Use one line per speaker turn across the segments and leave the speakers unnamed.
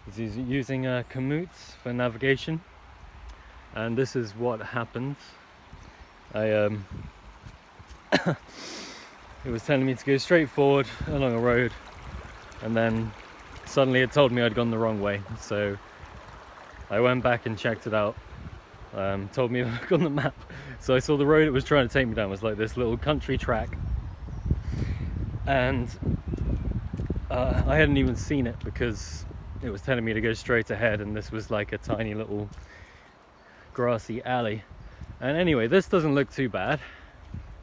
is using Komoot for navigation, and this is what happened. It was telling me to go straight forward along a road, and then suddenly it told me I'd gone the wrong way, so I went back and checked it out. Told me to look on the map, so I saw the road it was trying to take me down was like this little country track, and I hadn't even seen it because it was telling me to go straight ahead, and this was like a tiny little grassy alley. And anyway, this doesn't look too bad,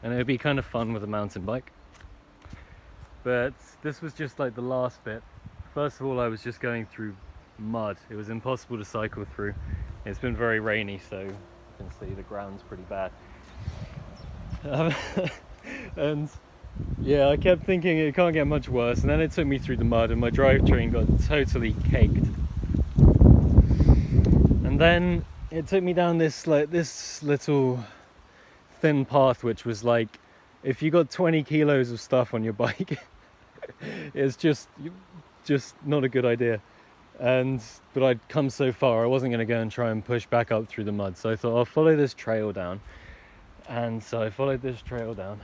and it would be kind of fun with a mountain bike, but this was just like the last bit. First of all, I was just going through mud. It was impossible to cycle through. It's been very rainy, so you can see the ground's pretty bad. And yeah, I kept thinking it can't get much worse, and then it took me through the mud and my drivetrain got totally caked. And then it took me down this little thin path, which was like, if you got 20 kilos of stuff on your bike, it's just not a good idea. But I'd come so far, I wasn't going to go and try and push back up through the mud, so I thought I'll follow this trail down. And so I followed this trail down,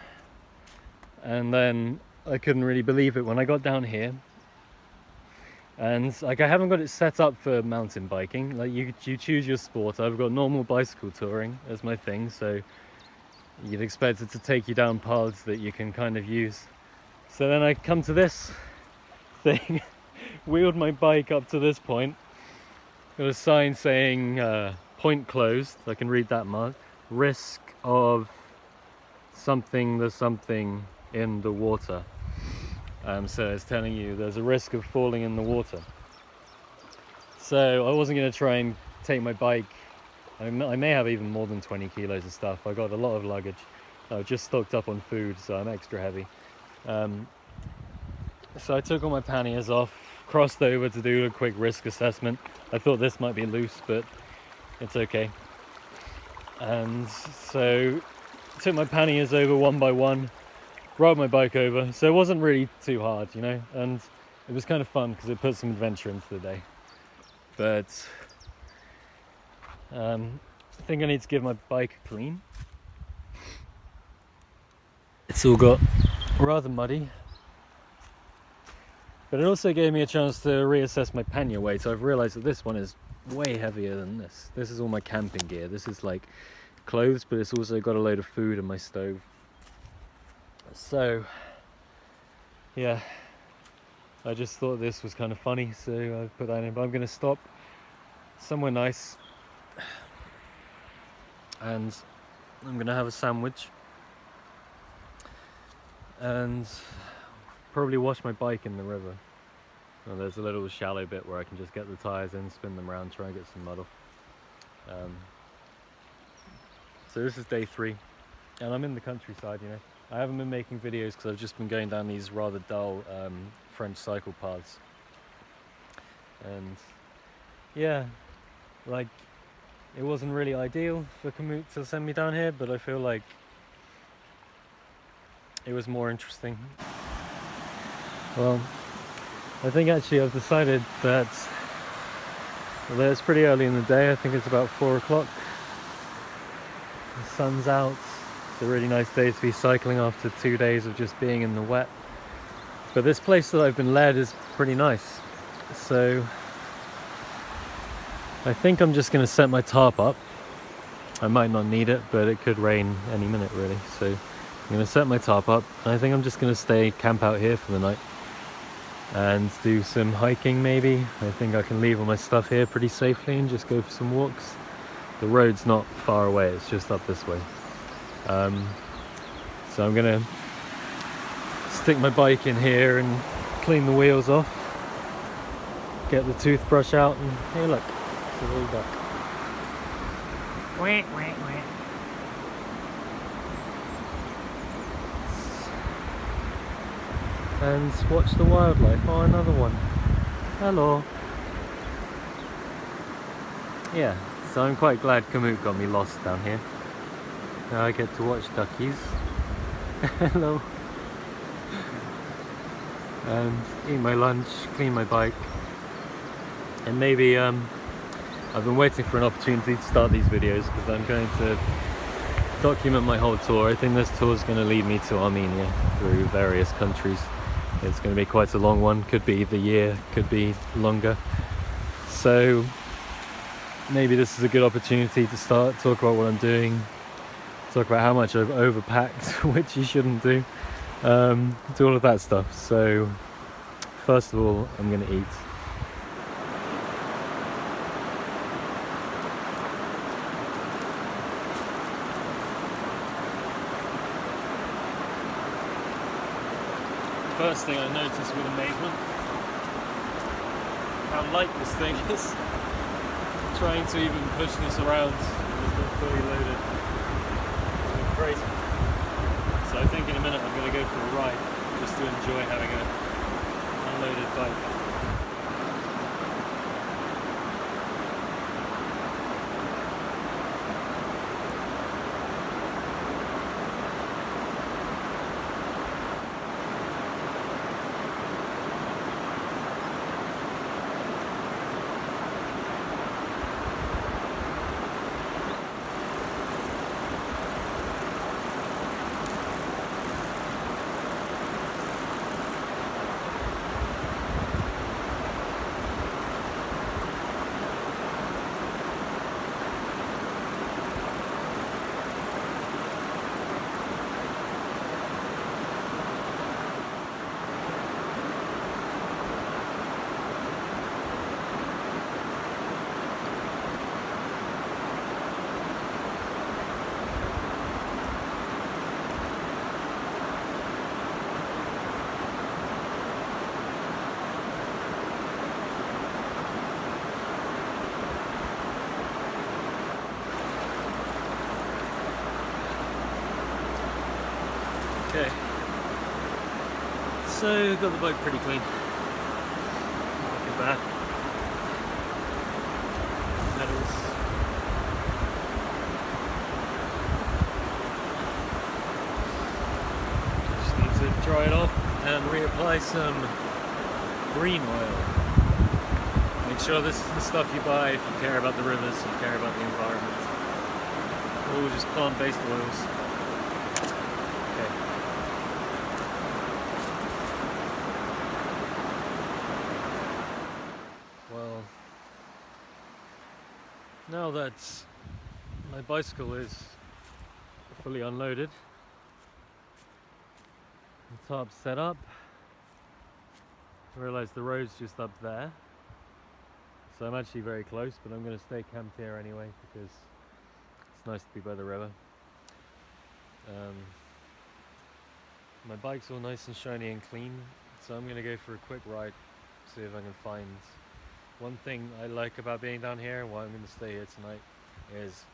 and then I couldn't really believe it when I got down here. And like, I haven't got it set up for mountain biking. Like, you choose your sport. I've got normal bicycle touring as my thing, so you'd expect it to take you down paths that you can kind of use. So then I come to this thing, wheeled my bike up to this point. Got a sign saying point closed. I can read that mark. Risk of something in the water. So it's telling you there's a risk of falling in the water. So I wasn't going to try and take my bike. I may have even more than 20 kilos of stuff. I got a lot of luggage. I just stocked up on food, so I'm extra heavy. So I took all my panniers off, crossed over to do a quick risk assessment. I thought this might be loose, but it's okay. And so I took my panniers over one by one, rode my bike over, so it wasn't really too hard, you know, and it was kind of fun because it put some adventure into the day. But I think I need to give my bike a clean. It's all got rather muddy, but it also gave me a chance to reassess my pannier weight. So I've realized that this one is way heavier than this. This is all my camping gear. This is like clothes, but it's also got a load of food in my stove. So yeah, I just thought this was kind of funny, so I put that in. But I'm going to stop somewhere nice, and I'm going to have a sandwich and probably wash my bike in the river. And there's a little shallow bit where I can just get the tires in, spin them around, try and get some mud off. So this is day 3, and I'm in the countryside, you know. I haven't been making videos because I've just been going down these rather dull French cycle paths. And yeah, like, it wasn't really ideal for Komoot to send me down here, but I feel like it was more interesting. Well, I think actually I've decided that, although it's pretty early in the day, I think it's about 4 o'clock. The sun's out. It's a really nice day to be cycling after 2 days of just being in the wet. But this place that I've been led is pretty nice. So I think I'm just going to set my tarp up. I might not need it, but it could rain any minute really. So I'm going to set my tarp up. I think I'm just going to camp out here for the night and do some hiking maybe. I think I can leave all my stuff here pretty safely and just go for some walks. The road's not far away, it's just up this way. So I'm gonna stick my bike in here and clean the wheels off, get the toothbrush out, and hey look, it's a little duck. Wait. And watch the wildlife. Oh, another one. Hello. Yeah, so I'm quite glad Komoot got me lost down here. Now I get to watch duckies. Hello. And eat my lunch, clean my bike, And maybe I've been waiting for an opportunity to start these videos because I'm going to document my whole tour. I think this tour is going to lead me to Armenia through various countries. It's going to be quite a long one, could be the year, could be longer. So maybe this is a good opportunity to talk about what I'm doing, talk about how much I've overpacked, which you shouldn't do all of that stuff. So first of all, I'm going to eat. First thing I noticed with amazement, how light this thing is. Trying to even push this around is not fully loaded. It's been crazy. So I think in a minute I'm going to go for a ride just to enjoy having an unloaded bike. Okay, so got the bike pretty clean, not too bad. Pedals. Just need to dry it off and reapply some green oil. Make sure this is the stuff you buy if you care about the rivers, you care about the environment. Or just plant-based oils. Now that my bicycle is fully unloaded, the tarp's set up, I realised the road's just up there, so I'm actually very close, but I'm going to stay camped here anyway because it's nice to be by the river. My bike's all nice and shiny and clean, so I'm going to go for a quick ride, see if I can find. One thing I like about being down here, why I'm going to stay here tonight, is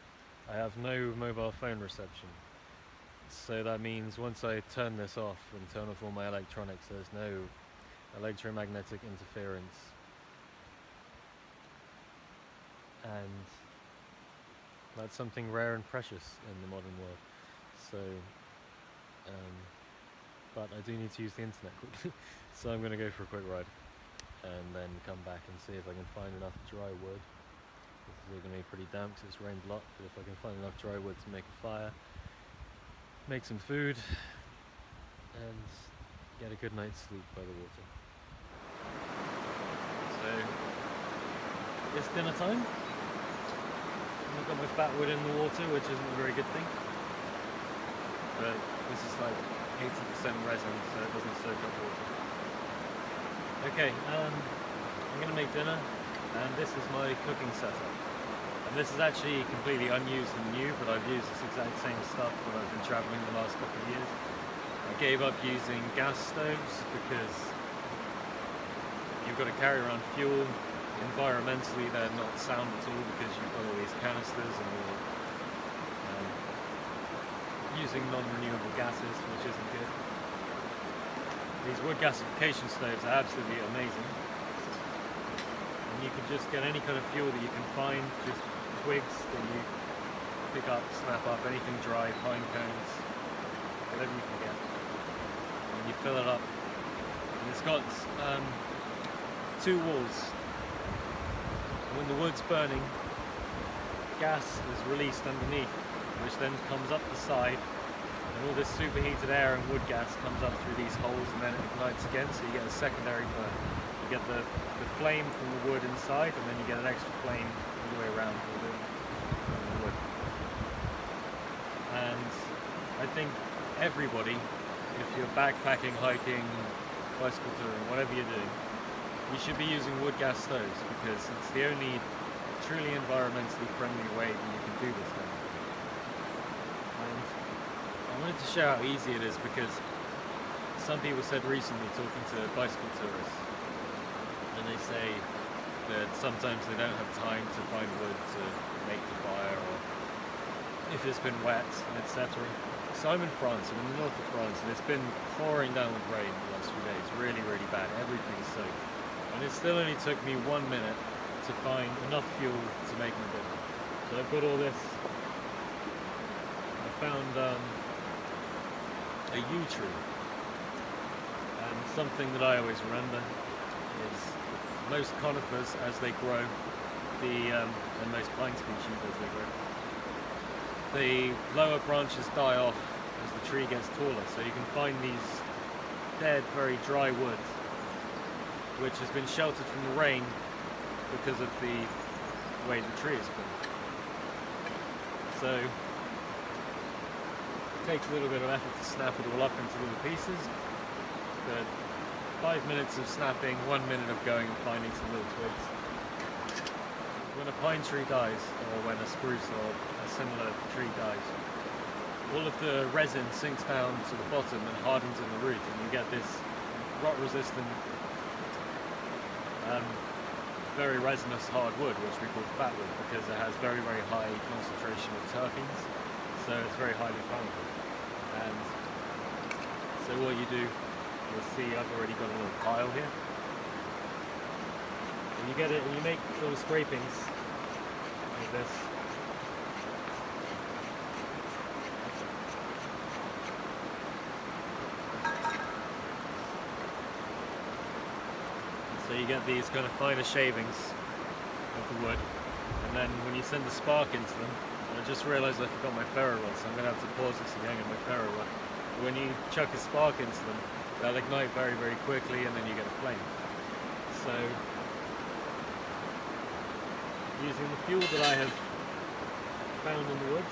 I have no mobile phone reception. So that means once I turn this off and turn off all my electronics, there's no electromagnetic interference. And that's something rare and precious in the modern world. So, but I do need to use the internet quickly. So I'm going to go for a quick ride and then come back and see if I can find enough dry wood. This is going to be pretty damp because it's rained a lot, but if I can find enough dry wood to make a fire, make some food, and get a good night's sleep by the water. So, it's dinner time. I've got my fat wood in the water, which isn't a very good thing, but this is like 80% resin, so it doesn't soak up water. Okay, I'm going to make dinner, and this is my cooking setup. And this is actually completely unused and new, but I've used this exact same stuff when I've been travelling the last couple of years. I gave up using gas stoves because you've got to carry around fuel. Environmentally, they're not sound at all because you've got all these canisters and you're using non-renewable gases, which isn't good. These wood gasification stoves are absolutely amazing. And you can just get any kind of fuel that you can find, just twigs that you pick up, snap up, anything dry, pine cones, whatever you can get. And you fill it up. And it's got two walls. from the wood's burning, gas is released underneath, which then comes up the side, and all this superheated air and wood gas comes up through these holes and then it ignites again, so you get a secondary burn. You get the flame from the wood inside, and then you get an extra flame all the way around the wood. And I think everybody, if you're backpacking, hiking, bicycle touring, whatever you're doing, you should be using wood gas stoves, because it's the only truly environmentally friendly way that you can do this kind of thing. And I wanted to show how easy it is, because some people said recently, talking to bicycle tourists, and they say that sometimes they don't have time to find wood to make the fire, or if it's been wet, etc. So I'm in France, I'm in the north of France, and it's been pouring down with rain the last few days, really, really bad. Everything's soaked. And it still only took me 1 minute to find enough fuel to make my dinner. So I've got all this. I found a yew tree. And something that I always remember is most conifers, as they grow, and most pine species as they grow, the lower branches die off as the tree gets taller, so you can find these dead, very dry wood, which has been sheltered from the rain because of the way the tree is built. So it takes a little bit of effort to snap it all up into little pieces, but 5 minutes of snapping, 1 minute of going and finding some little twigs. When a pine tree dies, or when a spruce or a similar tree dies, all of the resin sinks down to the bottom and hardens in the root, and you get this rot-resistant, very resinous hard wood, which we call fat wood, because it has very, very high concentration of terpenes, so it's very highly flammable. And so what you do, you'll see I've already got a little pile here. And you get it, and you make little scrapings like this. So you get these kind of finer shavings of the wood, and then when you send the spark into them, and I just realised I forgot my ferro rod, so I'm going to have to pause this again and get my ferro rod. But when you chuck a spark into them, they'll ignite very, very quickly, and then you get a flame. So using the fuel that I have found in the woods,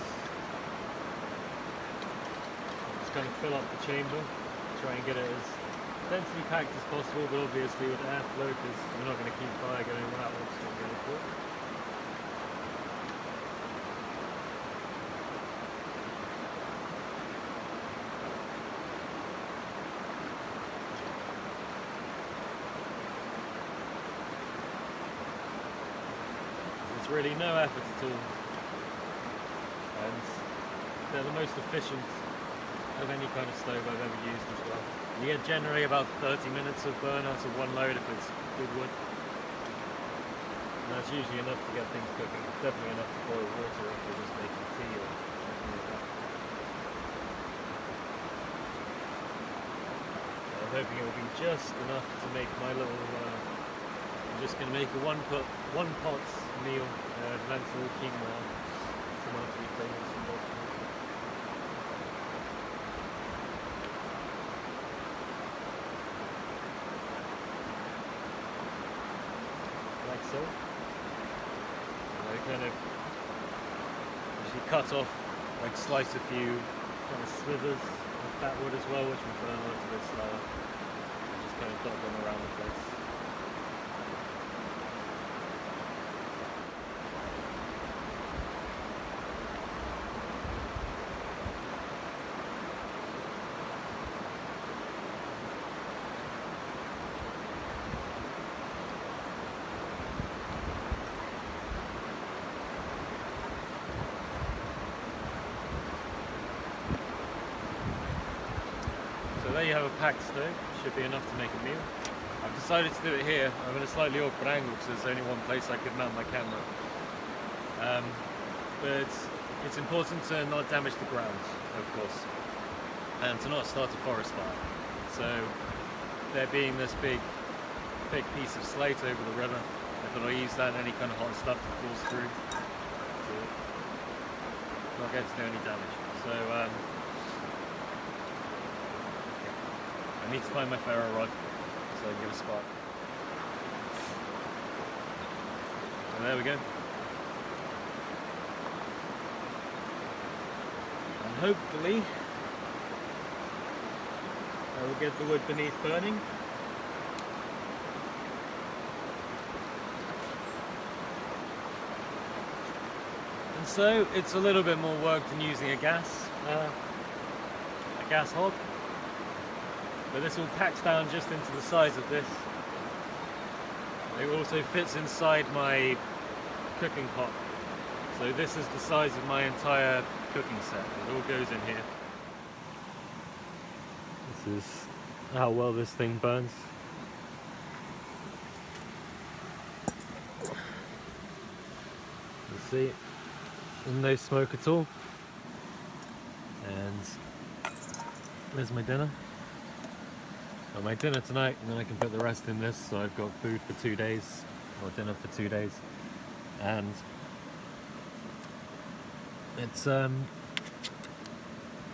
just kind of fill up the chamber, try and get it as densely packed as possible, but obviously with airflow, because we're not going to keep fire going without what's not going to cook. There's really no effort at all, and they're the most efficient of any kind of stove I've ever used as well. You get generally about 30 minutes of burn out of one load if it's good wood. And that's usually enough to get things cooking. It's definitely enough to boil water if you're just making tea or something like that. So I'm hoping it will be just enough to make my little... I'm just going to make a one pot meal, lentil, quinoa, some other few things. So, I kind of usually cut off, like slice a few kind of slivers of fat wood as well, which will burn a little bit slower. And just kind of dot them around the place. So there you have a packed stove, should be enough to make a meal. I've decided to do it here. I'm in a slightly awkward angle because there's only one place I could mount my camera. But it's important to not damage the ground, of course, and to not start a forest fire. So there being this big piece of slate over the river, I thought I'd use that and any kind of hot stuff that falls through to not going to do any damage. So I need to find my ferro rod so I can give a spark. And there we go. And hopefully I will get the wood beneath burning. And so it's a little bit more work than using a gas hob, but this all packs down just into the size of this. It also fits inside my cooking pot, so this is the size of my entire cooking set. It all goes in here. This is how well this thing burns. You see, no smoke at all. And there's my dinner. Got my dinner tonight, and then I can put the rest in this, so I've got food for 2 days, or dinner for 2 days. And it's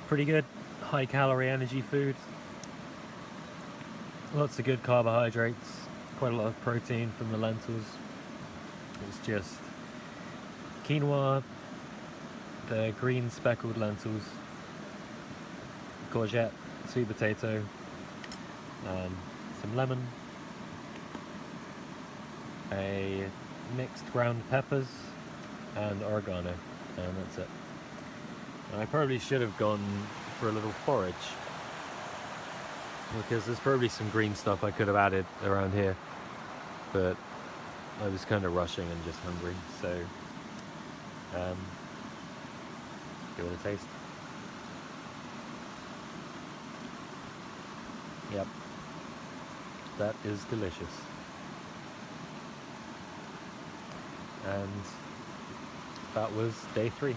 pretty good, high calorie energy food. Lots of good carbohydrates, quite a lot of protein from the lentils. It's just quinoa, the green speckled lentils, courgette, sweet potato, some lemon, a mixed ground peppers, and oregano, and that's it. And I probably should have gone for a little forage, because there's probably some green stuff I could have added around here, but I was kind of rushing and just hungry, so give it a taste. Yep, that is delicious. And that was day 3.